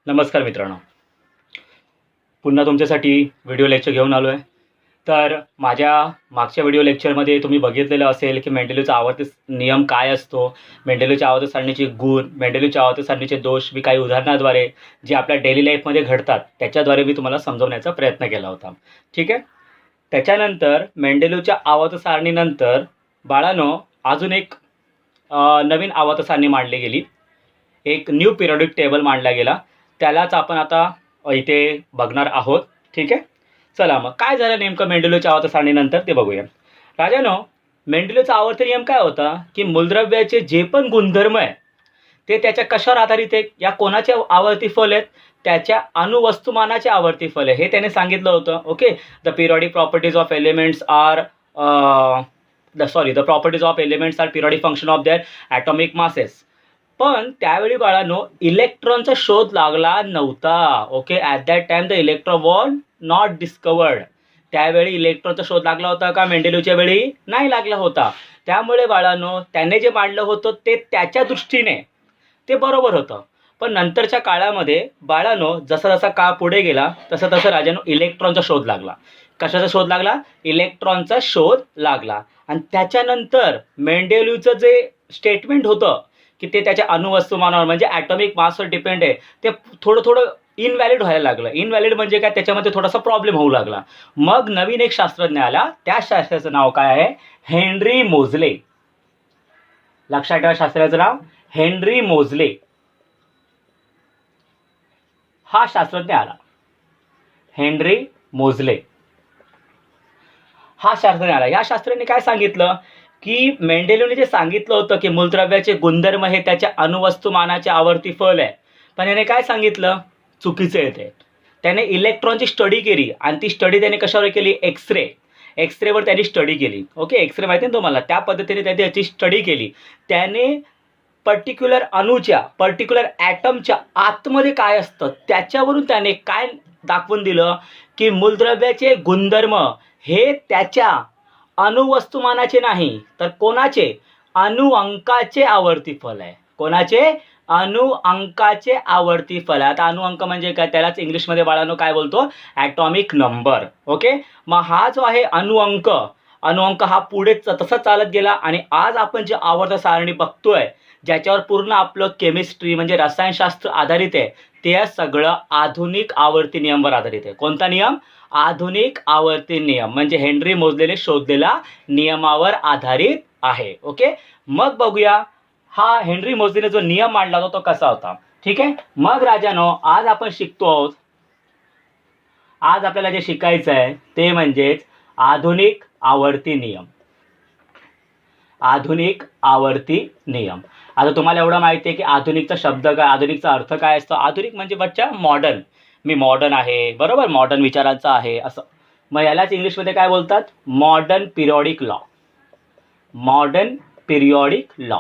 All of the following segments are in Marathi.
नमस्कार मित्रांनो, पुन्हा तुमच्यासाठी व्हिडिओ लेक्चर घेऊन आलो आहे. तर माझ्या मागच्या व्हिडिओ लेक्चरमध्ये तुम्ही बघितलेलं असेल की मेंडेलीचा आवर्त नियम काय असतो, मेंडेलीच्या आवर्त सारणीचे गुण, मेंडेलीच्या आवर्त सारणीचे दोष मी काही उदाहरणाद्वारे जे आपल्या डेली लाईफमध्ये घडतात त्याच्याद्वारे मी तुम्हाला समजवण्याचा प्रयत्न केला होता. ठीक आहे. त्याच्यानंतर मेंडेलीच्या आवर्त सारणीनंतर बाळांनो अजून एक नवीन आवर्त सारणी मांडली गेली. एक न्यू पिरियडिक टेबल मांडला गेला. त्यालाच आपण आता इथे बघणार आहोत. ठीक आहे. चला मग काय झालं नेमकं मेंडेलीच्या आवर्त सारणीनंतर ते बघूया. राजानो, मेंडेलीचा आवर्त नियम काय होता की मूलद्रव्याचे जे पण गुणधर्म आहे ते त्याच्या कशावर आधारित आहे, या कोणाचे आवर्ती फल आहेत, त्याच्या अणुवस्तुमानाचे आवर्ती फल आहे हे त्याने सांगितलं होतं. Okay. The periodic properties of elements are the properties of elements are periodic function of their atomic masses. पण त्यावेळी बाळांनो इलेक्ट्रॉनचा शोध लागला नव्हता. Okay. At that time the electron was not discovered. त्यावेळी इलेक्ट्रॉनचा शोध लागला होता का? मेंडेलीवच्या वेळी नाही लागला होता. त्यामुळे बाळांनो त्याने जे मांडलं होतं ते त्याच्या दृष्टीने ते बरोबर होतं. पण नंतरच्या काळामध्ये बाळांनो जसा जसा काळ पुढे गेला तसं तसं राजांनो इलेक्ट्रॉनचा शोध लागला. कशाचा शोध लागला? इलेक्ट्रॉनचा शोध लागला. आणि त्याच्यानंतर मेंडेलीवचं जे स्टेटमेंट होतं की ते त्याच्या अणुवस्तुमानावर म्हणजे ॲटॉमिक मासवर डिपेंड आहे, ते थोडं थोडं इनव्हॅलिड व्हायला लागलं. इनव्हॅलिड म्हणजे काय? त्याच्यामध्ये थोडासा प्रॉब्लेम होऊ लागला. मग नवीन एक शास्त्रज्ञ आला. त्या शास्त्राचं नाव काय आहे? हेनरी मोझले. लक्षात ठेवा शास्त्राचं नाव हेनरी मोझले. हा शास्त्रज्ञ आला. हेनरी मोझले हा शास्त्रज्ञ आला. या शास्त्रज्ञाने काय सांगितलं की मेंडेलीवने जे सांगितलं होतं की मूलद्रव्याचे गुणधर्म हे त्याच्या अणुवस्तुमानाचे आवर्ती फल आहे, पण याने काय सांगितलं? चुकीचं येते. त्याने इलेक्ट्रॉनची स्टडी केली आणि ती स्टडी त्याने कशावर केली? एक्सरेवर त्यांनी स्टडी केली. ओके. एक्सरे माहिती ना तुम्हाला? त्या पद्धतीने त्याने त्याची स्टडी केली. त्याने पर्टिक्युलर अणूच्या पर्टिक्युलर ॲटमच्या आतमध्ये काय असतं त्याच्यावरून त्याने काय दाखवून दिलं की मूलद्रव्याचे गुणधर्म हे त्याच्या अणुवस्तुमानाचे नाही तर कोणाचे? अणुअंकाचे आवर्ती फल आहे. कोणाचे? अणुअंकाचे आवर्ती फल आहे. आता अणुअंक म्हणजे काय? त्यालाच इंग्लिशमध्ये बाळांनो काय बोलतो? Atomic number. ओके. मग हा जो आहे अणुअंक हा पुढे तसा चालत गेला आणि आज आपण जे आवर्त सारणी बघतोय ज्याच्यावर पूर्ण आपलं केमिस्ट्री म्हणजे रसायनशास्त्र आधारित आहे ते सगळं आधुनिक आवर्ती नियमवर आधारित आहे. कोणता नियम? आधुनिक आवर्ती नियम म्हणजे हेनरी मोझलेने शोधलेला नियमावर आधारित आहे. ओके. मग बघूया हा हेनरी मोझलेने जो नियम मांडला होता तो कसा होता. ठीक आहे. मग राजानो आज आपण शिकतो आहोत. आज आपल्याला जे शिकायचं आहे ते म्हणजेच आधुनिक आवर्ती नियम. आधुनिक आवर्ती नियम. आता तुम्हाला एवढं माहिती आहे की आधुनिकचा शब्द काय, आधुनिकचा अर्थ काय असतो? आधुनिक म्हणजे बच्चा मॉडर्न. मी मॉडर्न आहे, बरोबर, मॉडर्न विचारांचा आहे असं. मग यालाच इंग्लिशमध्ये काय बोलतात? Modern periodic law. Modern periodic law.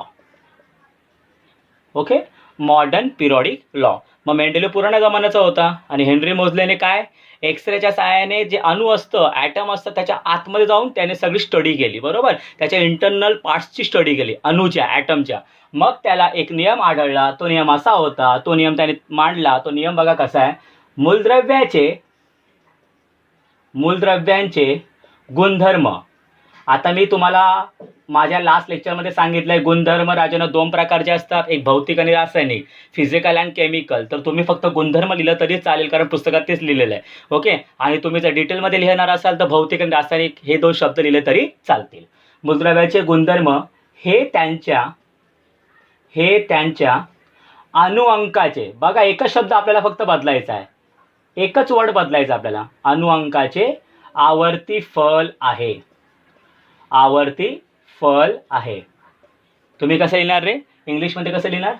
Okay. Modern periodic law. मग मेंडेलीव पुराण्या जमान्याचा होता आणि हेनरी मोझलेने काय? एक्सरेच्या सहाय्याने जे अणू असतं, ॲटम असतं त्याच्या आतमध्ये जाऊन त्याने सगळी स्टडी केली. बरोबर. त्याच्या इंटरनल पार्ट्सची स्टडी केली अणूच्या, ॲटमच्या. मग त्याला एक नियम आढळला. तो नियम असा होता, तो नियम त्याने मांडला. तो नियम बघा कसा आहे. मूलद्रव्यांचे गुणधर्म. आता मी तुम्हाला माझ्या लास्ट लेक्चरमध्ये सांगितलंय गुणधर्म राजांनो दोन प्रकारचे असतात, एक भौतिक आणि रासायनिक, फिजिकल अँड केमिकल. तर तुम्ही फक्त गुणधर्म लिहिलं तरी चालेल कारण पुस्तकात तेच लिहिलेलं आहे. ओके. आणि तुम्ही जर डिटेलमध्ये लिहिणार असाल तर भौतिक आणि रासायनिक हे दोन शब्द लिहिले तरी चालतील. मूलद्रव्याचे गुणधर्म हे त्यांच्या अणुअंकाचे, बघा एकच शब्द आपल्याला फक्त बदलायचा आहे, एकच वर्ड बदलायचा आपल्याला, अणुअंकाचे आवर्ती फल आहे. आवर्ती फल आहे. तुम्ही कसं लिहिणार रे? इंग्लिशमध्ये कसं लिहिणार?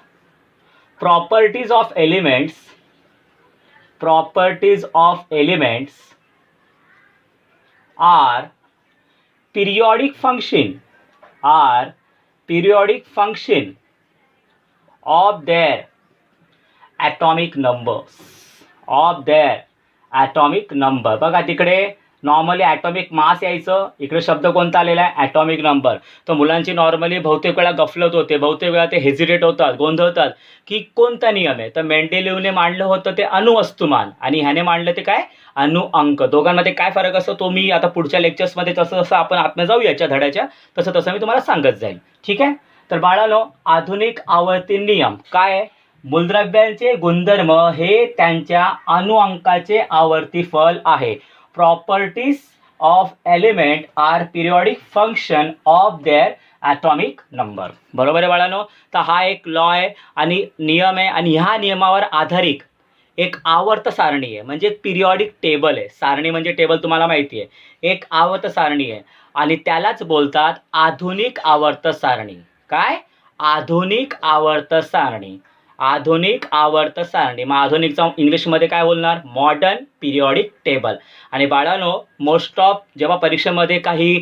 Properties of elements are periodic function of their atomic number. बघा तिकडे नॉर्मली ॲटॉमिक मास यायचं, इकडे शब्द कोणता आलेला आहे ॲटॉमिक नंबर. तर मुलांची नॉर्मली बहुतेक वेळा गफलत होते, बहुतेक वेळा ते हेजिटेट होतात, गोंधळतात की कोणता नियम आहे. तर मेंडेलिव्हने मांडलं होतं ते अणुवस्तुमान आणि ह्याने मांडलं ते काय अणु अंक. दोघांमध्ये काय फरक असतो तो मी आता पुढच्या लेक्चर्समध्ये जसं जसं आपण आत्म जाऊ याच्या धड्याच्या तसं तसं मी तुम्हाला सांगत जाईल. ठीक आहे. तर बाळांनो, आधुनिक आवर्ती नियम काय आहे? मूलद्रव्यांचे गुणधर्म हे त्यांच्या अणुअंकाचे आवर्ती फल आहे. Properties of element are periodic function of their atomic number. बरोबर आहे बाळांनो. तर हा एक लॉ आहे आणि नियम आहे आणि ह्या नियमावर आधारित एक आवर्त सारणी आहे, म्हणजे पिरियॉडिक टेबल आहे. सारणी म्हणजे टेबल तुम्हाला माहिती आहे, एक आवर्त सारणी आहे आणि त्यालाच बोलतात आधुनिक आवर्त सारणी. काय? आधुनिक आवर्त सारणी. आधुनिक आवर्त सारणी. मग आधुनिकचा इंग्लिशमध्ये काय बोलणार? Modern periodic table. आणि बाळांनो, मोस्ट ऑफ जेव्हा परीक्षेमध्ये काही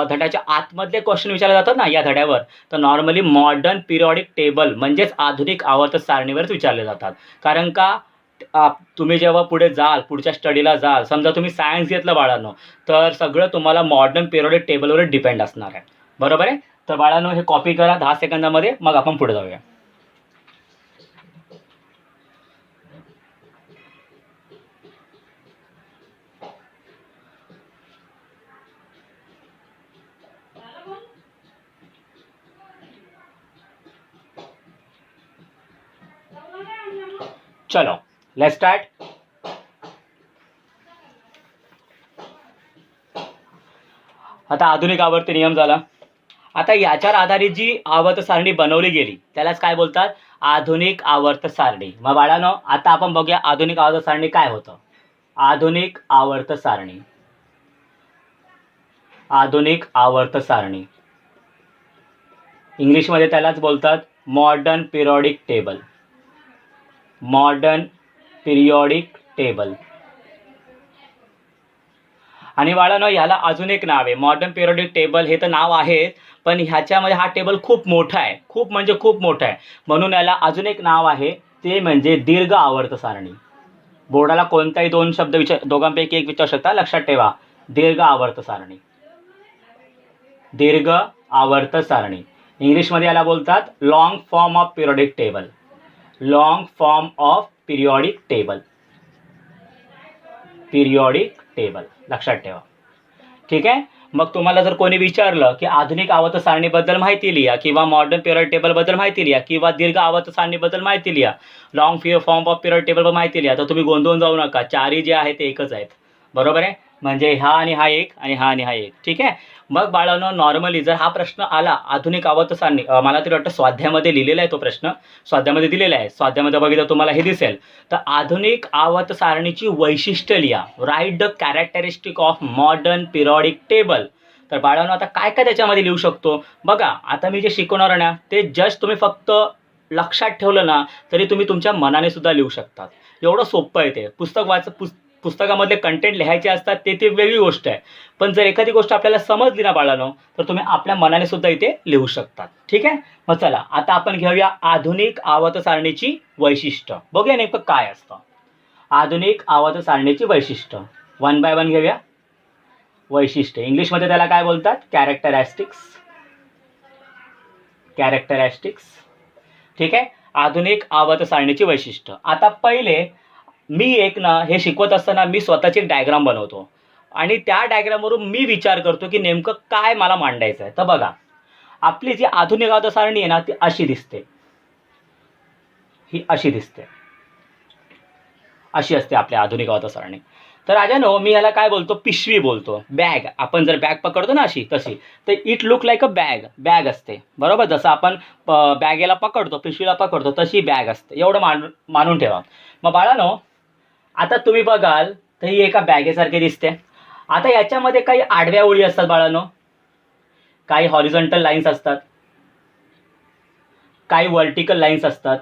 धड्याच्या आतमधले क्वेश्चन विचारले जातात ना या धड्यावर, तर नॉर्मली मॉडर्न पिरियॉडिक टेबल म्हणजेच आधुनिक आवर्त सारणीवरच विचारले जातात. कारण का तुम्ही जेव्हा पुढे जाल, पुढच्या स्टडीला जाल, समजा तुम्ही सायन्स घेतलं बाळांनो, तर सगळं तुम्हाला मॉडर्न पिरियॉडिक टेबलवर डिपेंड असणार आहे. बरोबर आहे. तर बाळांनो, हे कॉपी करा 10 सेकंदामध्ये, मग आपण पुढे जाऊया. चलो लेट्स स्टार्ट. आता आधुनिक आवर्ती नियम झाला. आता याच्यावर आधारित जी आवर्त सारणी बनवली गेली त्यालाच काय बोलतात? आधुनिक आवर्त सारणी. मग बाळांनो, आता आपण बघूया आधुनिक आवर्त सारणी काय होतं. आधुनिक आवर्त सारणी. आधुनिक आवर्त सारणी इंग्लिशमध्ये त्यालाच बोलतात modern periodic table. Modern periodic table. आणि बाळांनो, ह्याला अजून एक नाव आहे. मॉडर्न पिरियॉडिक टेबल हे तर नाव आहे, पण ह्याच्यामध्ये हा टेबल खूप मोठा आहे, खूप म्हणजे खूप मोठा आहे, म्हणून याला अजून एक नाव आहे, ते म्हणजे दीर्घ आवर्त सारणी. बोर्डाला कोणताही दोन शब्द दोघांपैकी एक विचारू शकता, लक्षात ठेवा. दीर्घ आवर्त सारणी. दीर्घ आवर्त सारणी. इंग्लिशमध्ये याला बोलतात long form of periodic table. Long form of periodic table. Periodic table लक्षात ठेवा. ठीक आहे. मग तुम्हाला जर कोणी विचारलं की आधुनिक आवर्त सारणीबद्दल माहिती लिहा किंवा मॉडर्न पिरियड टेबलबद्दल माहिती लिहा किंवा दीर्घ आवर्त सारणीबद्दल माहिती लिहा, long form off period table माहिती लिहा, तर तुम्ही गोंधळून जाऊ नका. चारही जे आहे ते एकच आहेत. बरोबर आहे. म्हणजे हा आणि हा एक आणि हा आणि हा एक. ठीक आहे. मग बाळांनो, नॉर्मली जर हा प्रश्न आला आधुनिक आवर्त सारणी, मला तरी वाटतं स्वाध्यामध्ये लिहिलेला आहे तो प्रश्न, स्वाध्यामध्ये दिलेला आहे, स्वाध्यामध्ये बघितलं तुम्हाला हे दिसेल. तर आधुनिक आवर्त सारणीची वैशिष्ट्य लिहा. Write the characteristic of modern periodic table. तर बाळांनो, आता काय काय त्याच्यामध्ये लिहू शकतो बघा. आता मी जे शिकवणार आहे ना ते जस्ट तुम्ही फक्त लक्षात ठेवलं ना तरी तुम्ही तुमच्या मनाने सुद्धा लिहू शकतात. एवढं सोपं आहे ते. पुस्तकामधले कंटेंट लिहायचे असतात ते वेगळी गोष्ट आहे, पण जर एखादी गोष्ट आपल्याला समजली ना बाळांनो तर तुम्ही आपल्या मनाने सुद्धा इथे लिहू शकतात. ठीक आहे. मग चला आता आपण घेऊया आधुनिक आवर्त सारणीची वैशिष्ट्य. बघूया नेमकं काय असतं आधुनिक आवर्त सारणीची वैशिष्ट्य. वन बाय वन घेऊया. वैशिष्ट्य इंग्लिशमध्ये त्याला काय बोलतात? कॅरेक्टरिस्टिक्स. कॅरेक्टरिस्टिक्स. ठीक आहे. आधुनिक आवर्त सारणीची वैशिष्ट्य. आता पहिले मी एक ना हे शिकवत असताना मी स्वतःची एक डायग्राम बनवतो आणि त्या डायग्रामवरून मी विचार करतो की नेमकं काय मला मांडायचं आहे. तर बघा, आपली जी आधुनिक आवर्त सारणी आहे ना ती अशी दिसते. ही अशी दिसते. अशी असते आपली आधुनिक आवर्त सारणी. तर राजानो, मी ह्याला काय बोलतो? पिशवी बोलतो. बॅग. आपण जर बॅग पकडतो ना अशी तशी, तर it look like a bag. Bag असते. बरोबर. जसं आपण बॅगेला पकडतो, पिशवीला पकडतो, तशी बॅग असते. एवढं मानून ठेवा. मग बाळानो, आता तुम्ही बघाल तर ही एका बॅगेसारखी दिसते. आता याच्यामध्ये काही आडव्या ओळी असतात बाळानो, काही हॉरिझॉन्टल लाईन्स असतात, काही व्हर्टिकल लाईन्स असतात.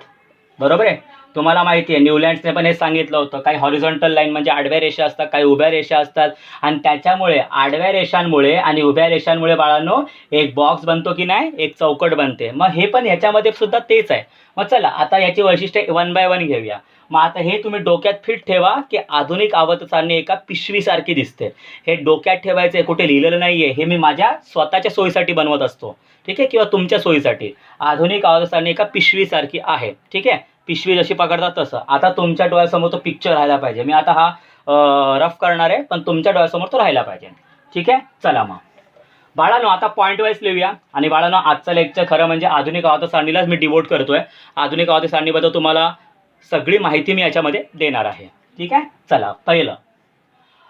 बरोबर आहे. तुम्हाला माहिती आहे न्यूलँड्सने पण हे सांगितलं होतं, काही हॉरिझॉन्टल लाईन म्हणजे आडव्या रेषा असतात, काही उभ्या रेषा असतात आणि त्याच्यामुळे आडव्या रेषांमुळे आणि उभ्या रेषांमुळे बाळांनो एक बॉक्स बनतो की नाही, एक चौकट बनते. मग हे पण ह्याच्यामध्ये सुद्धा तेच आहे. मग चला आता याची वैशिष्ट्ये वन बाय वन घेऊया. मग आता हे तुम्ही डोक्यात फिट ठेवा की आधुनिक आवर्त सारणी एका पिशवीसारखी दिसते. हे डोक्यात ठेवायचं आहे, कुठे लिहिलेलं नाही आहे. हे मी माझ्या स्वतःच्या सोयीसाठी बनवत असतो, ठीक आहे, किंवा तुमच्या सोयीसाठी. आधुनिक आवर्त सारणी एका पिशवीसारखी आहे, ठीक आहे. पिशवी जशी पकडतात तसं. आता तुमच्या डोळ्यासमोर तो पिक्चर राहायला पाहिजे. मी आता हा रफ करणार आहे, पण तुमच्या डोळ्यासमोर तो राहायला पाहिजे, ठीक आहे. चला मग बाळांनो, आता पॉईंट वाईज लिहूया. आणि बाळांनो, आजचं लेक्चर खरं म्हणजे आधुनिक आवर्त सारणीलाच मी डिवोट करतोय. आधुनिक आवर्त सारणीबद्दल तुम्हाला सगळी माहिती मी याच्यामध्ये देणार आहे, ठीक आहे. चला, पहिलं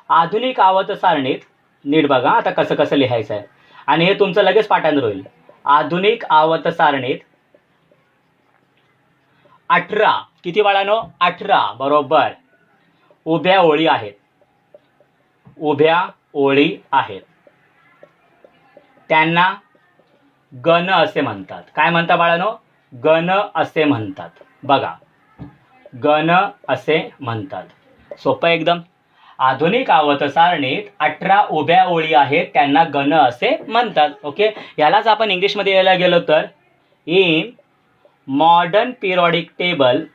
आधुनिक आवर्त सारणीत नीट बघा आता कसं कसं लिहायचं आहे, आणि हे तुमचं लगेच पाठांतर होईल. आधुनिक आवर्त सारणीत 18, किती बाळांनो? 18 बरोबर उभ्या ओळी आहेत. उभ्या ओळी आहेत, त्यांना गण असे म्हणतात. काय म्हणतात बाळांनो? गण असे म्हणतात. बघा, गण असे म्हणतात. सोपं एकदम. आधुनिक आवर्त सारणीत 18 उभ्या ओळी आहेत, त्यांना गण असे म्हणतात. ओके, यालाच आपण इंग्लिशमध्ये यायला गेलो तर in modern periodic table,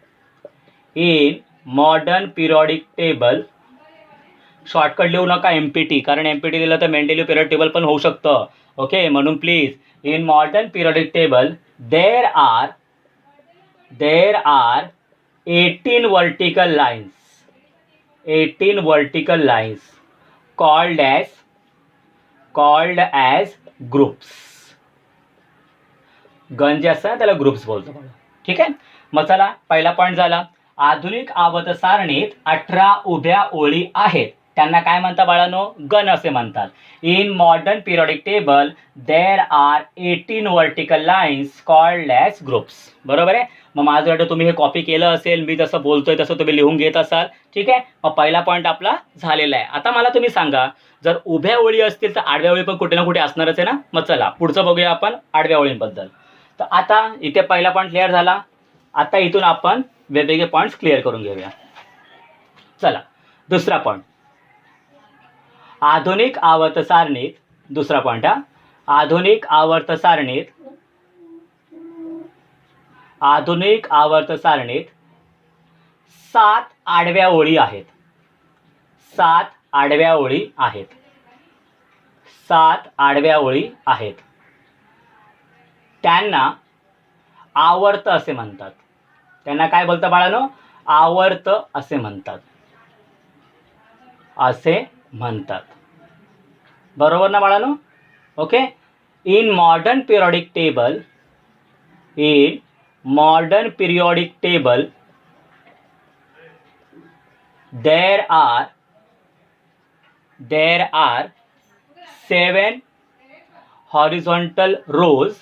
shortcut लिहू नका MPT, कारण MPT लिहिलं तर मेंडेलिव्ह पिरियड टेबल पण होऊ शकतं. ओके, म्हणून please in modern periodic table there R 18 vertical lines called as groups. गण जे असतं त्याला ग्रुप्स बोलतो, ठीक आहे. मग चला, पहिला पॉईंट झाला. आधुनिक आवर्त सारणीत 18 उभ्या ओळी आहेत, त्यांना काय म्हणतात बाळांनो? गण असे म्हणतात. In modern periodic table there R 18 vertical lines called as groups. बरोबर आहे. मग माझं वाटतं तुम्ही हे कॉपी केलं असेल, मी जसं बोलतोय तसं तुम्ही लिहून घेत असाल, ठीक आहे. मग पहिला पॉईंट आपला झालेला आहे. आता मला तुम्ही सांगा, जर उभ्या ओळी असतील तर आडव्या ओळी पण कुठे ना कुठे असणारच आहे ना. मग चला पुढचं बघूया आपण आडव्या ओळींबद्दल. तर आता इथे पहिला पॉईंट क्लिअर झाला. आता इथून आपण वेगवेगळे पॉईंट्स क्लिअर करून घेऊया. चला, दुसरा पॉईंट. आधुनिक आवर्त सारणीत, दुसरा पॉईंट हा, आधुनिक आवर्त सारणीत 7 आडव्या ओळी आहेत. 7 आडव्या ओळी आहेत. 7 आडव्या ओळी आहेत. त्यांना आवर्त असे म्हणतात. त्यांना काय बोलतात बाळांनो? आवर्त असे म्हणतात. बरोबर ना बाळांनो? Okay. In modern periodic table there are 7 horizontal rows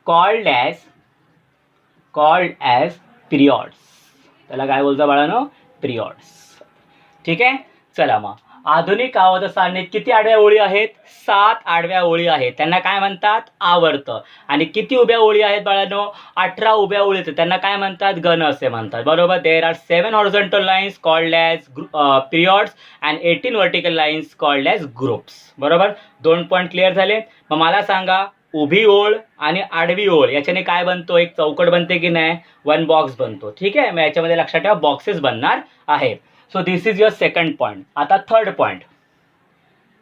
called as periods. त्याला काय बोलतो बाळांनो? पिरियड्स. ठीक आहे. चला, मग आधुनिक आवर्त सारणीत किती आडव्या ओळी आहेत? 7 आडव्या ओळी आहेत. त्यांना काय म्हणतात? आवर्त. आणि किती उभ्या ओळी आहेत बाळांनो? 18 उभ्या ओळी आहेत. त्यांना काय म्हणतात? गण असे म्हणतात. बरोबर. There are 7 horizontal lines called as periods and 18 vertical lines called as groups. बरोबर. 2 पॉईंट क्लिअर झाले. मग मला सांगा, उभी ओळ आणि आडवी ओळ याच्याने काय बनतो? एक चौकट बनते की नाही? 1 बॉक्स बनतो. ठीक आहे. मग याच्यामध्ये लक्षात ठेवा बॉक्सेस बनणार आहेत. So this is your second point. आता थर्ड पॉईंट,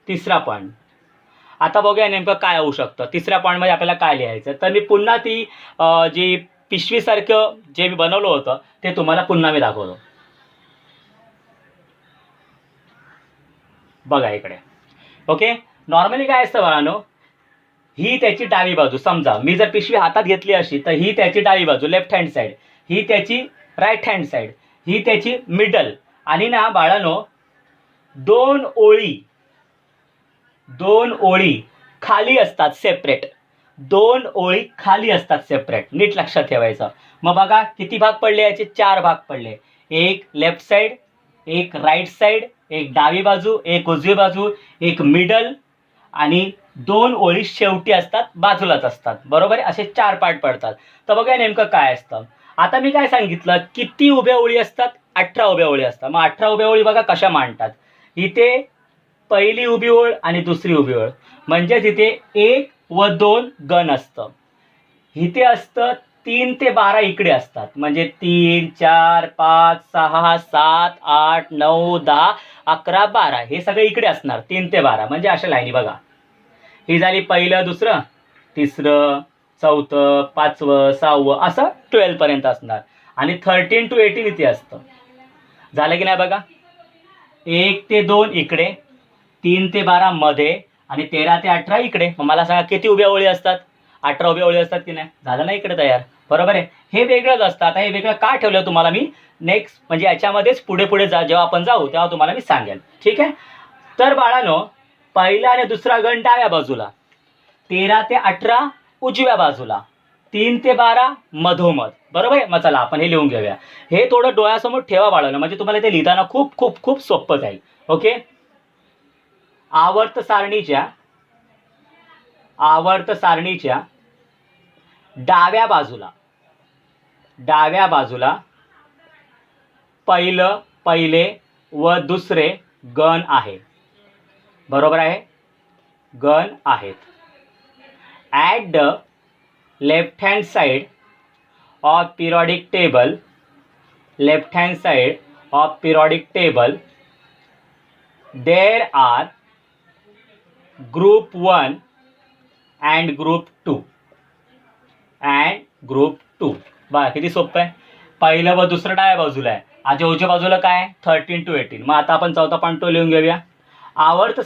तिसरा पॉईंट. आता बघूया नेमकं काय होऊ शकतं. तिसऱ्या पॉईंटमध्ये आपल्याला काय लिहायचं. तर मी पुन्हा ती जी पिशवीसारखं जे मी बनवलं होतं ते तुम्हाला पुन्हा मी दाखवतो. बघा इकडे. ओके. नॉर्मली काय असतं बाळांनो, ही त्याची डावी बाजू. समजा मी जर पिशवी हातात घेतली अशी, तर ही त्याची डावी बाजू, लेफ्ट हँड साईड. ही त्याची राईट हँड साईड. ही त्याची मिडल. आणि ना बाळांनो, 2 ओळी खाली असतात सेपरेट. 2 ओळी खाली असतात सेपरेट. नीट लक्षात ठेवायचं. मग बघा किती भाग पडले याचे? 4 भाग पडले. एक लेफ्ट साईड, एक राईट साईड, एक डावी बाजू, एक उजवी बाजू, एक मिडल, आणि 2 ओळी शेवटी असतात, बाजूलाच असतात. बरोबर आहे. असे 4 पार्ट पडतात. तर बघा नेमकं काय असतं. आता मी काय सांगितलं, किती उभ्या ओळी असतात? 18 उभ्या ओळी असतात. मग 18 उभ्या ओळी बघा कशा मांडतात. इथे पहिली उभी ओळ आणि दुसरी उभी ओळ, म्हणजेच इथे 1 व 2 गण असतं. इथे असतं 3 ते 12 इकडे असतात. म्हणजे 3, 4, 5, 6, 7, 8, 9, 10, 11, 12 हे सगळे इकडे असणार. 3 ते 12 म्हणजे अशा लाईनी बघा. ही झाली पहिलं, दुसरं, तिसरं, चौथं, पाचवं, सहावं असं 12 पर्यंत असणार. आणि 13 to 18 इथे असतं. झालं की नाही बघा. 1 ते 2 इकडे, 3 ते 12 मध्ये आणि 13 ते 18 इकडे. मग मला सांगा किती उभ्या ओळी असतात? 18 उभ्या ओळी असतात की नाही? झालं ना इकडे तयार. बरोबर आहे. हे वेगळंच असतं. आता हे वेगळं का ठेवलं तुम्हाला मी नेक्स्ट म्हणजे याच्यामध्येच पुढे पुढे जेव्हा आपण जाऊ तेव्हा तुम्हाला मी सांगेन. ठीक आहे. तर बाळांनो, पहिला आणि दुसरा गण डाव्या बाजूला, 13 ते 18 उजव्या बाजूला, 3 ते 12 मधोमध. बरोबर आहे. मग चला आपण हे लिहून घेऊया. हे थोडं डोळ्यासमोर ठेवा बाळांनो, म्हणजे तुम्हाला ते लिहिताना खूप खूप खूप सोपं जाईल. ओके. आवर्त सारणीच्या डाव्या बाजूला पहिले व दुसरे गण आहे. बरोबर आहे. गण आहेत. At the left hand side of periodic table there R group 1 and group 2 बघा किती सोपं आहे. पहिलं व दुसरं डाव्या बाजूला आहे. आजच्या उजव्या बाजूला काय? 13 to 18. मग आता आपण चौथा पॉईंट तो लिहून घेऊया. आवर्त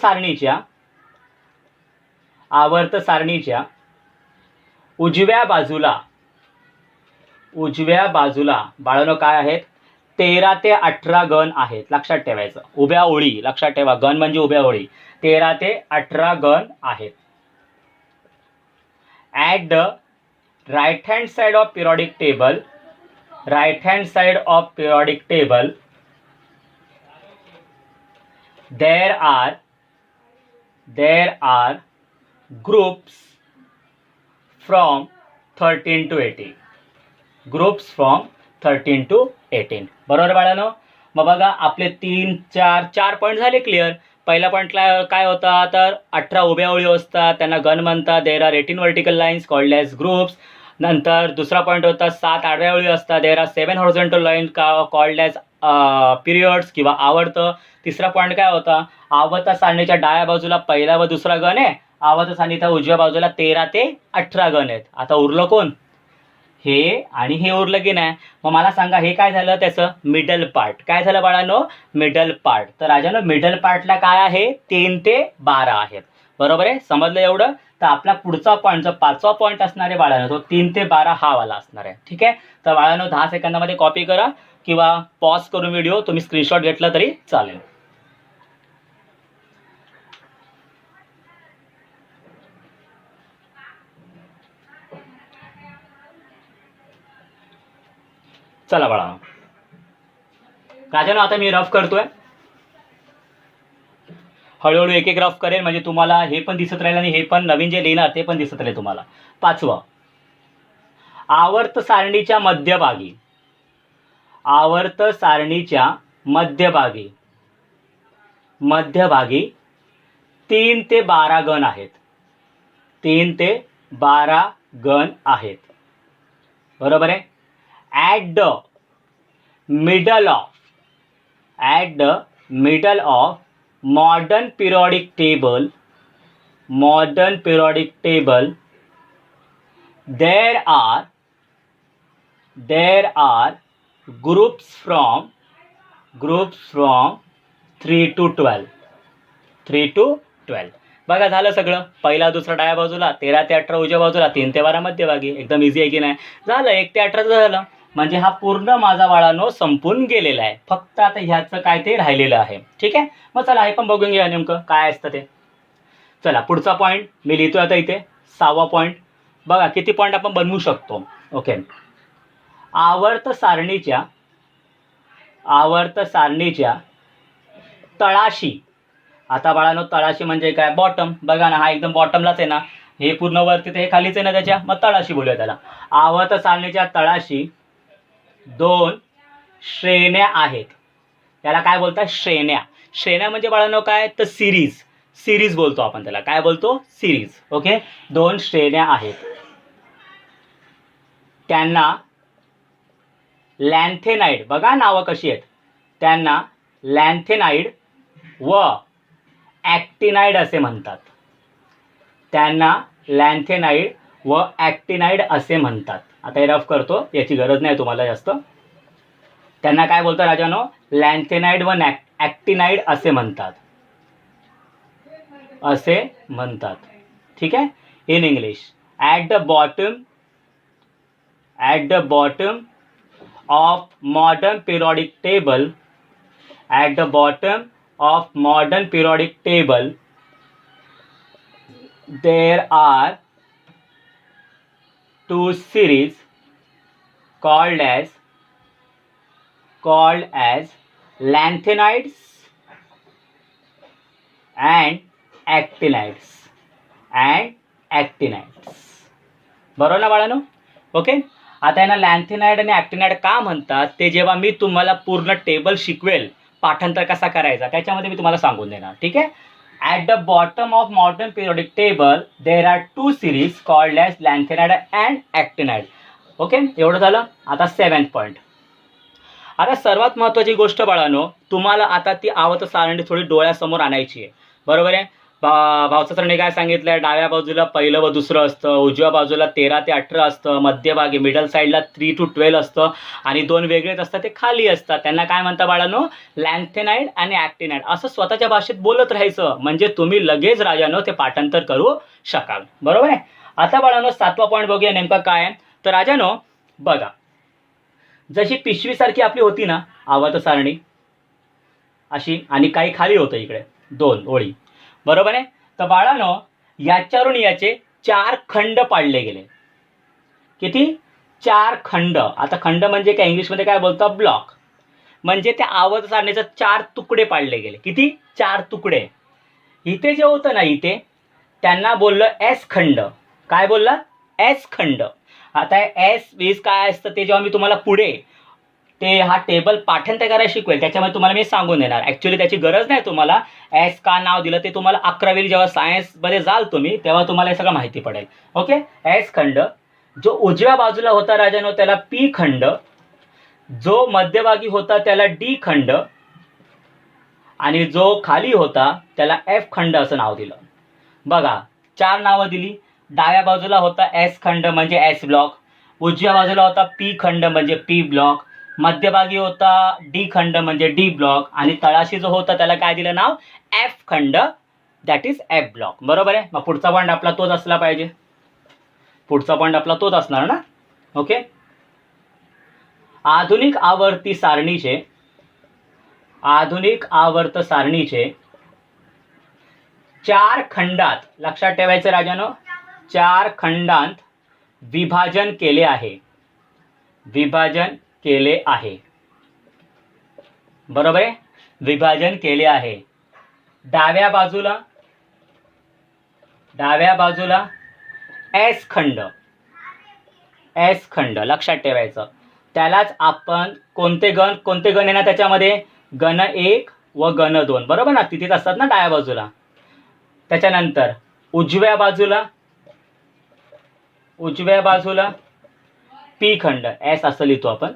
सारणीच्या उजव्या बाजूला बाळांनो काय आहेत? 13 ते 18 गण आहेत. लक्षात ठेवायचं. उभ्या ओळी लक्षात ठेवा. गण म्हणजे उभ्या ओळी. 13 ते 18 गण आहेत. At the right hand side of periodic table there are groups from 13 to 18. बरोबर बाळांनो. मग बघा आपले 4 पॉईंट झाले क्लिअर. पहिला पॉईंटला काय होता? तर 18 उभ्या ओळी असतात, त्यांना गण म्हणतात. There are 18 vertical lines called as groups. नंतर दुसरा पॉईंट होता 7 आडव्या ओळी असतात. There are 7 horizontal line called as periods किंवा आवर्त. तिसरा पॉईंट काय होता? आवर्त सारणीच्या डाव्या बाजूला पहिला व दुसरा गण आहे. आवर्त सारणीच्या उजव्या बाजूला 13 ते 18 गण आहेत. आता उरलं कोण? हे आणि हे उरलं की नाही? मग मला सांगा हे काय झालं? त्याचं मिडल पार्ट. काय झालं बाळांनो? Middle part. तर राजानो मिडल पार्टला काय आहे? 3 ते 12 आहेत. बरोबर आहे. समजलं एवढं? तर आपला पुढचा पॉईंट जो 5वा पॉईंट असणार आहे बाळांनो तो 3 ते 12 हा वाला असणार आहे. ठीक आहे. तर बाळांनो 10 सेकंदामध्ये कॉपी करा किंवा पॉज करून व्हिडिओ तुम्ही स्क्रीनशॉट घेतला तरी चालेल. चला बाळा. राजानो आता मी रफ करतोय. हळूहळू एक एक रफ करेल म्हणजे तुम्हाला हे पण दिसत राहील आणि हे पण नवीन जे लिहिणार ते पण दिसत राहील तुम्हाला. 5वं, आवर्त सारणीच्या मध्यभागी 3 ते 12 गण आहेत. 3 ते 12 गण आहेत. बरोबर आहे. At the middle of modern periodic table there are groups from 3 to 12. बघा झालं सगळं. पहिला दुसरा डाव्या बाजूला, 13 ते 18 उजव्या बाजूला, 3 ते 12 मध्यभागी. एकदम इझी आहे की नाही? झालं. 1 ते 18 झालं. म्हणजे हा पूर्ण माझा बाळांनो संपून गेलेला आहे. फक्त आता ह्याचं काय ते राहिलेलं आहे. ठीक आहे. मग चला हे पण बघून घ्या नेमकं काय असतं ते. चला पुढचा पॉईंट मी लिहितोय आता इथे. 6वा पॉईंट. बघा किती पॉईंट आपण बनवू शकतो. ओके. आवर्त सारणीच्या तळाशी. आता बाळांनो तळाशी म्हणजे काय? बॉटम. बघा ना हा एकदम बॉटमलाच आहे ना. हे पूर्ण वरती ते खालीच आहे ना त्याच्या. मग तळाशी बोलूया त्याला. आवर्त सारणीच्या तळाशी 2 श्रेण्या आहेत. त्याला काय बोलतात? श्रेण्या म्हणजे बाळांनो काय? तर सिरीज बोलतो आपण त्याला. काय बोलतो? सिरीज. ओके. 2 श्रेण्या आहेत. त्यांना लॅन्थेनाइड, बघा नावं कशी आहेत, त्यांना लॅन्थेनाइड व ॲक्टिनाइड असे म्हणतात. त्यांना लॅन्थेनाइड व ॲक्टिनाइड असे म्हणतात. आता हे रफ करतो, याची गरज नाही तुम्हाला जास्त. त्यांना काय बोलतात राजानो? लॅन्थेनाइड व ॲक्टिनाइड असे म्हणतात, असे म्हणतात. ठीक आहे. In English, at the bottom of modern periodic table, at the bottom of modern periodic table there are two series called as lanthanides and actinides. बरोबर ना बाळांनो? ओके. आता यांना लॅन्थेनाइड आणि ॲक्टिनाइड का म्हणतात ते जेव्हा मी तुम्हाला पूर्ण टेबल शिकवेल, पाठांतर कसा करायचा, त्याच्यामध्ये मी तुम्हाला सांगून देणार. ठीक आहे. At the bottom of modern periodic table there are two series called as lanthanide and actinide. Okay, एवढं झालं. आता 7th पॉईंट. आता सर्वात महत्त्वाची गोष्ट बाळांनो, तुम्हाला आता ती आवर्त सारणी थोडी डोळ्यासमोर आणायची आहे. बरोबर आहे. भावचा सरणी काय सांगितलं? डाव्या बाजूला पहिलं व दुसरं असतं, उजव्या बाजूला 13 ते 18 असतं, मध्यभागी मिडल साईडला 3 to 12 असतं आणि 2 वेगळेच असतात ते खाली असतात. त्यांना काय म्हणता बाळांनो? लॅन्थेनाइड आणि ॲक्टिनाइड. असं स्वतःच्या भाषेत बोलत राहायचं, म्हणजे तुम्ही लगेच राजानो ते पाठांतर करू शकाल. बरोबर आहे. आता बाळांनो 7वा पॉईंट बघूया नेमका काय आहे. तर राजानो बघा, जशी पिशवीसारखी आपली होती ना आवर्त सारणी अशी, आणि काही खाली होतं इकडे 2 ओळी. बरोबर आहे. तर बाळांनो याच्यावरून याचे 4 खंड पाडले गेले. किती? 4 खंड. आता खंड म्हणजे काय इंग्लिशमध्ये काय बोलतात? ब्लॉक. म्हणजे त्या आवर्त सारणीचे 4 तुकडे पाडले गेले. किती? 4 तुकडे. इथे जे होतं ना, इथे त्यांना बोललं एस खंड. काय बोलला? एस खंड. आता एस वीज काय असतं ते जेव्हा मी तुम्हाला पुढे ते हा टेबल पाठांतर करायला शिकवेल त्याच्यामध्ये तुम्हाला मी सांगून देणार. ॲक्च्युली त्याची गरज नाही तुम्हाला. एस का नाव दिलं ते तुम्हाला 11वी जेव्हा सायन्समध्ये जाल तुम्ही तेव्हा तुम्हाला हे सगळं माहिती पडेल. ओके. एस खंड. जो उजव्या बाजूला होता राजानो त्याला पी खंड, जो मध्यभागी होता त्याला डी खंड, आणि जो खाली होता त्याला एफ खंड असं नाव दिलं. बघा 4 नावं दिली. डाव्या बाजूला होता एस खंड म्हणजे एस ब्लॉक, उजव्या बाजूला होता पी खंड म्हणजे पी ब्लॉक, मध्यभागी होता डी खंड म्हणजे डी ब्लॉक, आणि तळाशी जो होता त्याला काय दिलं नाव? एफ खंड, दॅट इज एफ ब्लॉक. बरोबर आहे. मग पुढचा पॉईंट आपला तोच असला पाहिजे. पुढचा पॉईंट आपला तोच असणार ना. ओके. आधुनिक आवर्त सारणीचे 4 खंडात, लक्षात ठेवायचं राजानो, 4 खंडांत विभाजन केले आहे. बरोबर आहे. विभाजन केले आहे. डाव्या बाजूला एस खंड. लक्षात ठेवायचं. त्यालाच आपण कोणते गण येणार त्याच्यामध्ये? गण 1 व गण 2. बरोबर ना, तिथेच असतात ना डाव्या बाजूला. त्याच्यानंतर उजव्या बाजूला पी खंड. एस असं लिहितो आपण,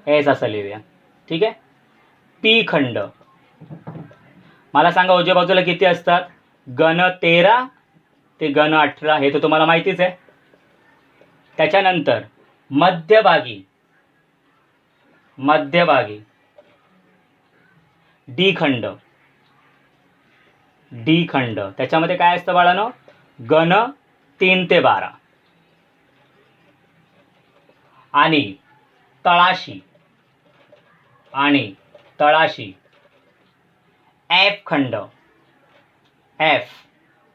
एस असं लिहूया. ठीक आहे. पी खंड. मला सांगा उजव्या बाजूला किती असतात? गण 13 ते गण 18, हे तर तुम्हाला माहितीच आहे. त्याच्यानंतर मध्यभागी डी खंड. त्याच्यामध्ये काय असतं बाळांनो? गण 3 ते 12. आणि तळाशी एफ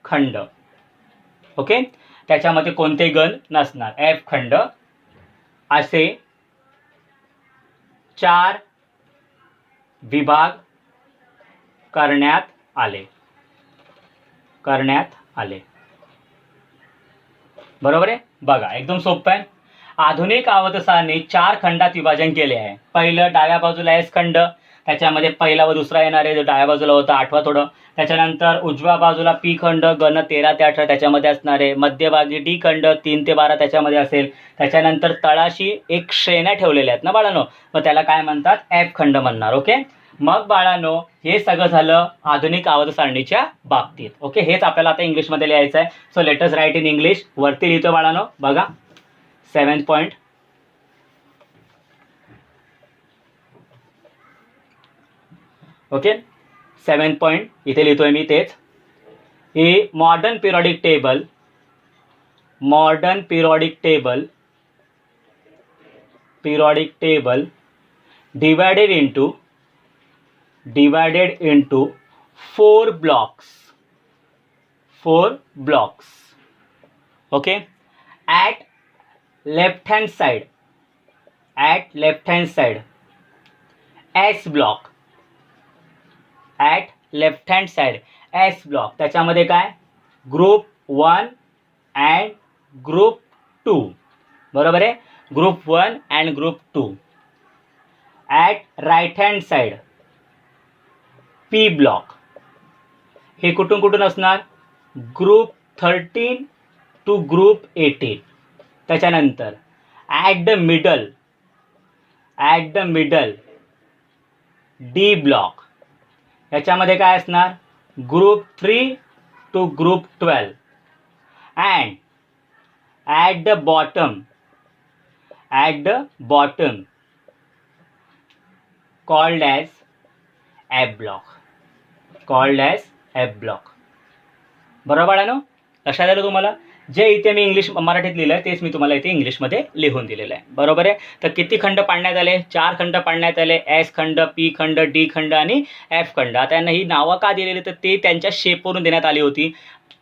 खंड. ओके. त्याच्यामध्ये कोणते गण नसणार. एफ खंड. असे 4 विभाग करण्यात आले. बरोबर आहे. बघा एकदम सोपं आहे. आधुनिक आवर्त सारणी 4 खंडात विभाजन केले आहे. पहिलं डाव्या बाजूला एस खंड, त्याच्यामध्ये पहिला व दुसरा येणार आहे, जो डाव्या बाजूला होता, आठवा थोडं. त्याच्यानंतर उजव्या बाजूला पी खंड गण 13 ते 18 त्याच्यामध्ये असणार आहे. मध्यभागी डी खंड 3 ते 12 त्याच्यामध्ये असेल. त्याच्यानंतर तळाशी एक श्रेण्या ठेवलेल्या आहेत ना बाळांनो, मग त्याला काय म्हणतात, एफ खंड म्हणणार. ओके. मग बाळांनो हे सगळं झालं आधुनिक आवर्त सारणीच्या बाबतीत. ओके, हेच आपल्याला आता इंग्लिशमध्ये लिहायचं आहे. So let us write in English. वरती लिहितो बाळांनो, बघा 7th point. Okay, 7th point इथे लिहितोय मी तेच. A modern periodic table divided into 4 blocks. Okay, at left hand side S block, त्याच्यामध्ये काय, ग्रुप 1 अँड ग्रुप 2. बरोबर आहे, group 1 and group 2. At right hand side P block. हे कुठून असणार, ग्रुप 13 टू ग्रुप 18. त्याच्यानंतर at the middle D block. याच्यामध्ये काय असणार, group 3 to group 12. And at the bottom called as F block. बरोबर आहे ना, लक्षात आलं तुम्हाला. जे इथे मी इंग्लिश मराठीत लिहिलं आहे तेच मी तुम्हाला इथे इंग्लिशमध्ये लिहून दिलेलं आहे. बरोबर आहे. तर किती खंड पाडण्यात आले, 4 खंड पाडण्यात आले. एस खंड, पी खंड, डी खंड आणि एफ खंड. आता यांना ही नावं का दिलेली, तर ते त्यांच्या शेपवरून देण्यात आली होती.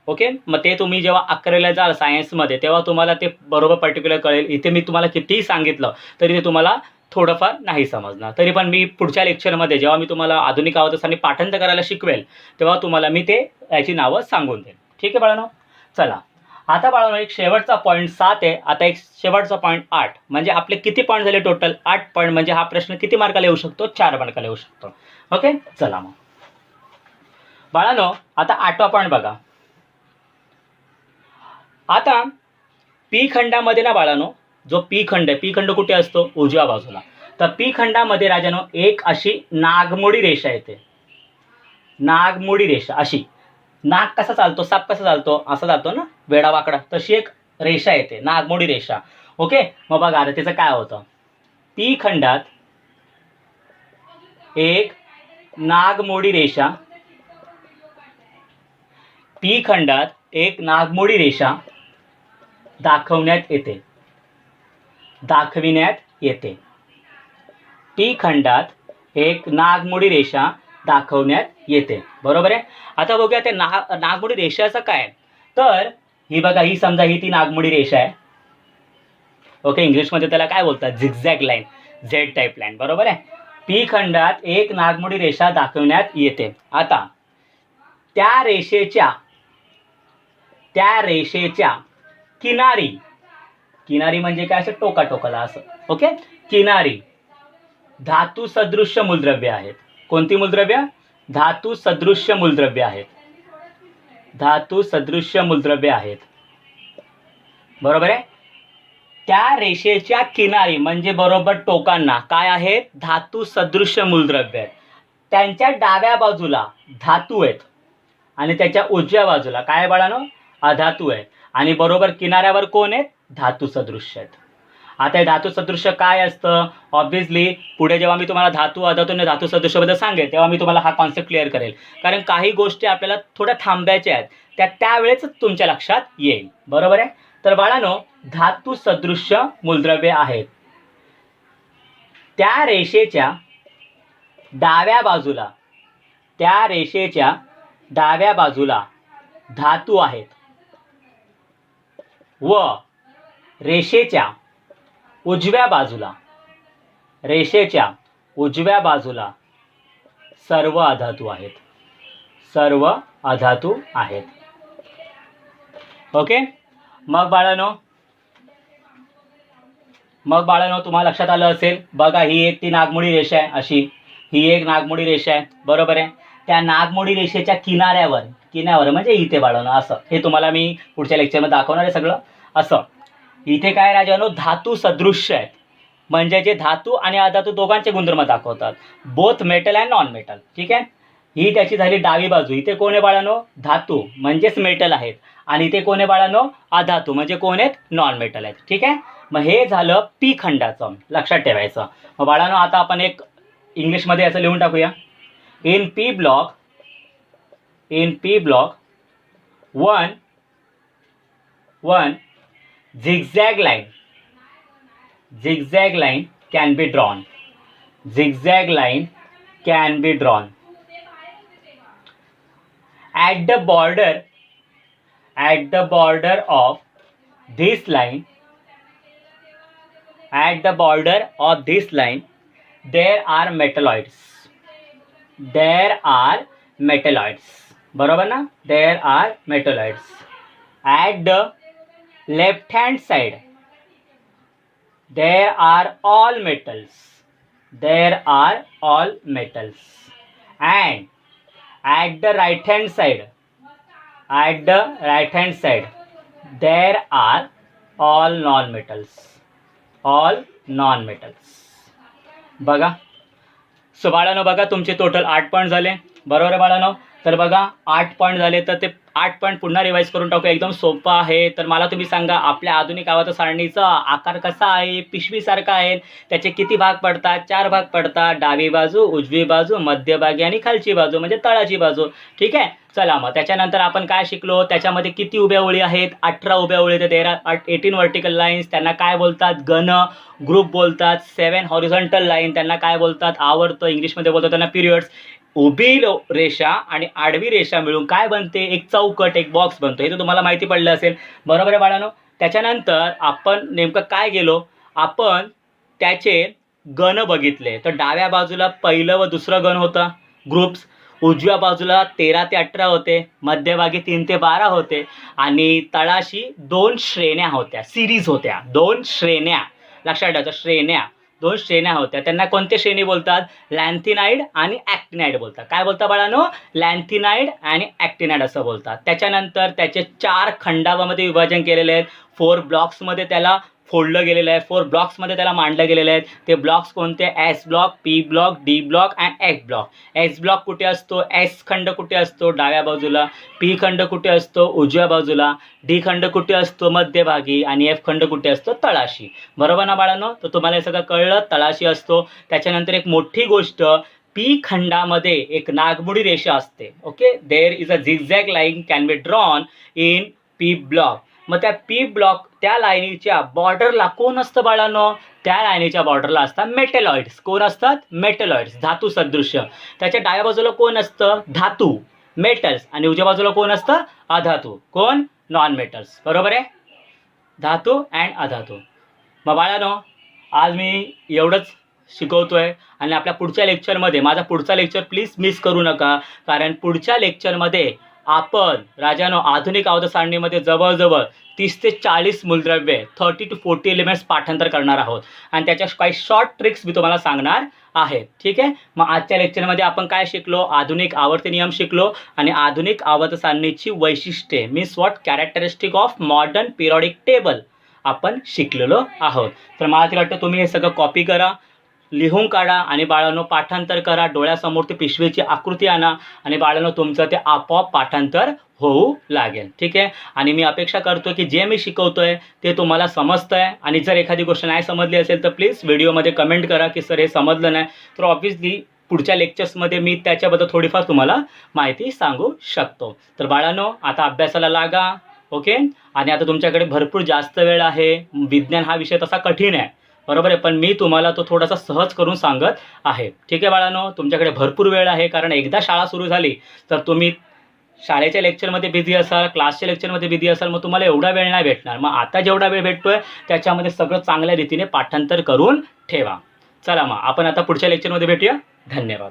ओके, मग ते तुम्ही जेव्हा 11वीला जाल सायन्समध्ये तेव्हा तुम्हाला ते बरोबर पर्टिक्युलर कळेल. इथे मी तुम्हाला कितीही सांगितलं तरी ते तुम्हाला थोडंफार नाही समजणार. तरी पण मी पुढच्या लेक्चरमध्ये जेव्हा मी तुम्हाला आधुनिक आवर्त सारणी पाठांतर करायला शिकवेल तेव्हा तुम्हाला मी ते याची नावं सांगून देईन. ठीक आहे बाळांनो. चला आता बाळांनो एक शेवटचा पॉईंट 7 आहे. आता एक शेवटचा पॉईंट 8. म्हणजे आपले किती पॉईंट झाले टोटल, 8 पॉईंट. म्हणजे हा प्रश्न किती मार्काला येऊ शकतो, 4 मार्काला येऊ शकतो. ओके, चला मग बाळांनो आता 8वा पॉईंट बघा. आता पी खंडामध्ये ना बाळांनो, जो पी खंड आहे, पी खंड कुठे असतो, उजव्या बाजूला. तर पी खंडामध्ये राजानो एक अशी नागमोडी रेषा येते. नागमोडी रेषा अशी, नाग कसा चालतो, साप कसा चालतो, असा चालतो ना वेडा वाकडा, तशी एक रेषा येते, नागमोडी रेषा. ओके, मग बघा आता त्याचं काय होतं, पी खंडात एक नागमोडी रेषा, पी खंडात एक नागमोडी रेषा दाखविण्यात येते. पी खंडात एक नागमोडी रेषा दाखवण्यात येते. बरोबर आहे. आता बघूया त्या नागमोडी रेषाचं काय. तर ही बघा, ही समजा ही ती नागमोडी रेषा आहे. ओके, इंग्लिशमध्ये त्याला काय बोलतात, zigzag line, Z type line. बरोबर आहे. पी खंडात एक नागमोडी रेषा दाखवण्यात येते. आता त्या रेषेच्या किनारी म्हणजे काय, असं टोकाला असं. ओके, किनारी धातू सदृश्य मूलद्रव्य आहेत. कोणती मूलद्रव्य, धातू सदृश्य मूलद्रव्य आहेत. बरोबर आहे. त्या रेषेच्या किनारी म्हणजे बरोबर टोकांना काय आहेत, धातू सदृश्य मूलद्रव्य आहेत. त्यांच्या डाव्या बाजूला धातू आहेत आणि त्याच्या उजव्या बाजूला काय बाळांनो, अधातू आहेत. आणि बरोबर किनाऱ्यावर कोण आहेत, धातू सदृश्य आहेत. आता हे धातू सदृश्य काय असतं, ऑब्व्हियसली पुढे जेव्हा मी तुम्हाला धातू अधातू आणि धातू सदृश्याबद्दल सांगेल तेव्हा मी तुम्हाला हा कॉन्सेप्ट क्लिअर करेल. कारण काही गोष्टी आपल्याला थोड्या थांबायच्या आहेत, त्यावेळेच तुमच्या लक्षात येईल. बरोबर आहे. तर बाळांनो, धातू सदृश्य मूलद्रव्य आहेत. त्या रेषेच्या डाव्या बाजूला धातू आहेत व रेषेच्या उजव्या बाजूला सर्व अधातू आहेत. ओके, मग बाळांनो तुम्हाला लक्षात आलं असेल. बघा, ही एक ती नागमोडी रेषा आहे अशी. ही एक नागमोडी रेषा आहे, बरोबर आहे. त्या नागमोडी रेषेच्या किनाऱ्यावर म्हणजे इथे बाळांनो असं, हे तुम्हाला मी पुढच्या लेक्चरमध्ये दाखवणार आहे सगळं. असं इथे काय राजानो धातू सदृश्य आहेत, म्हणजे जे धातू आणि अधातू दोघांचे गुणधर्म दाखवतात, both metal and non metal. ठीक आहे, ही त्याची झाली डावी बाजू. इथे कोण आहे बाळांनो? धातू म्हणजेच मेटल आहेत, आणि इथे कोण आहे बाळांनो? अधातू म्हणजे कोण आहेत? नॉन मेटल आहेत. ठीक आहे, मग हे झालं पी खंडाचं, लक्षात ठेवायचं. मग बाळांनो आता आपण एक इंग्लिशमध्ये याचं लिहून टाकूया. In P block one zigzag line can be drawn. Zigzag line can be drawn at the border of this line. At the border of this line there are metalloids. बरोबर ना? There are metalloids. At the left hand side there are all metals. And at the right hand side there are all non metals. बघा. सो बाळांनो बघा, तुमचे टोटल 8 पॉईंट झाले, बरोबर आहे बाळांनो. तर बघा 8 पॉईंट झाले, तर ते 8 पॉईंट पुन्हा रिवाईज करून टाकू. एकदम सोपं आहे. तर मला तुम्ही सांगा, आपल्या आधुनिक आवर्त सारणीचा आकार कसा आहे? पिशवीसारखा आहे. त्याचे किती भाग पडतात? 4 भाग पडतात. डावी बाजू, उजवी बाजू, मध्यभागी आणि खालची बाजू म्हणजे तळाची बाजू. ठीक आहे, चला मग त्याच्यानंतर आपण काय शिकलो? त्याच्यामध्ये किती उभ्या ओळी आहेत? 18 उभ्या ओळी आहेत. 18 वर्टिकल लाईन्स, त्यांना काय बोलतात? गण ग्रुप बोलतात. 7 हॉरिझॉन्टल लाईन, त्यांना काय बोलतात? आवर्त. इंग्लिशमध्ये बोलतात त्यांना पिरियड्स. उभी रेषा आणि आडवी रेषा मिळून काय बनते? एक चौकट, एक बॉक्स बनतो. हे तर तुम्हाला माहिती पडलं असेल, बरोबर आहे बाळांनो. त्याच्यानंतर आपण नेमकं काय गेलो? आपण त्याचे गण बघितले. तर डाव्या बाजूला पहिलं व दुसरं गण होता, ग्रुप्स. उजव्या बाजूला 13 ते 18 होते, मध्यभागी 3 ते 12 होते, आणि तळाशी 2 श्रेण्या होत्या, सिरीज होत्या. 2 श्रेण्या, लक्षात ठेवायचं. 2 श्रेण्या होत्या. त्यांना कोणते श्रेणी बोलतात? लॅन्थिनाइड आणि ॲक्टिनाइड बोलतात. काय बोलतात बाळांनो? लॅन्थिनाइड आणि ॲक्टिनाइड असं बोलतात. त्याच्यानंतर त्याचे 4 खंडामध्ये विभाजन केलेले आहेत. 4 ब्लॉक्समध्ये त्याला फोडलं गेलेलं आहे. 4 ब्लॉक्समध्ये त्याला मांडलं गेलेलं आहे. ते ब्लॉक्स कोणते? S block, P block, D block and x block. S block कुठे असतो? एस खंड कुठे असतो? डाव्या बाजूला. पी खंड कुठे असतो? उजव्या बाजूला. डी खंड कुठे असतो? मध्यभागी. आणि एफ खंड कुठे असतो? तळाशी. बरोबर ना बाळांनो? तर तुम्हाला हे सगळं कळलं, तळाशी असतो. त्याच्यानंतर एक मोठी गोष्ट, पी खंडामध्ये एक नागमोडी रेषा असते. Okay, there is a zigzag line can be drawn in P block. मग त्या पी ब्लॉक, त्या लाईनीच्या बॉर्डरला कोण असतं बाळांनो? त्या लाईनीच्या बॉर्डरला असतात मेटलॉइड्स. कोण असतात? मेटलॉइड्स, धातू सदृश्य. त्याच्या डाव्या बाजूला कोण असतं? धातू, मेटल्स. आणि उजव्या बाजूला कोण असतं? अधातू. कोण? Non metals. बरोबर आहे, धातू अँड अधातू. मग बाळांनो आज मी एवढंच शिकवतोय, आणि आपल्या पुढच्या लेक्चरमध्ये, माझा पुढचा लेक्चर प्लीज मिस करू नका, कारण पुढच्या लेक्चरमध्ये आपण राजानो आधुनिक आवर्त सारणीमध्ये जवळजवळ 30 ते 40 मूलद्रव्ये, 30 to 40 एलिमेंट्स पाठांतर करणार आहोत, आणि त्याच्या काही शॉर्ट ट्रिक्स मी तुम्हाला सांगणार आहे. ठीक आहे, मग आजच्या लेक्चरमध्ये आपण काय शिकलो? आधुनिक आवर्त नियम शिकलो, आणि आधुनिक आवर्त सारणीची वैशिष्ट्ये, means what characteristic of modern periodic table आपण शिकलेलो आहोत. तर मला तरी वाटतं तुम्ही हे सगळं कॉपी करा, लिहून काढा, आणि बाळांनो पाठांतर करा. डोळ्यासमोर ती पिशवीची आकृती आणा, आणि बाळांनो तुमचं ते आपोआप पाठांतर होऊ लागेल. ठीक आहे, आणि मी अपेक्षा करतो की जे मी शिकवतोय ते तुम्हाला समजतंय, आणि जर एखादी गोष्ट नाही समजली असेल तर प्लीज व्हिडिओमध्ये कमेंट करा की सर हे समजलं नाही. तर ऑब्व्हियसली पुढच्या लेक्चर्समध्ये मी त्याच्याबद्दल थोडीफार तुम्हाला माहिती सांगू शकतो. तर बाळांनो आता अभ्यासाला लागा. ओके, आणि आता तुमच्याकडे भरपूर जास्त वेळ आहे. विज्ञान हा विषय तसा कठीण आहे, बरोबर आहे, पण मी तुम्हाला तो थोडासा सहज करून सांगत आहे. ठीक आहे बाळांनो, तुमच्याकडे भरपूर वेळ आहे, कारण एकदा शाळा सुरू झाली तर तुम्ही शाळेच्या लेक्चरमध्ये बिझी असाल, क्लासच्या लेक्चरमध्ये बिझी असाल, मग तुम्हाला एवढा वेळ नाही भेटणार. मग आता जेवढा वेळ भेटतोय त्याच्यामध्ये सगळं चांगल्या रीतीने पाठांतर करून ठेवा. चला मग आपण आता पुढच्या लेक्चरमध्ये भेटूया. धन्यवाद.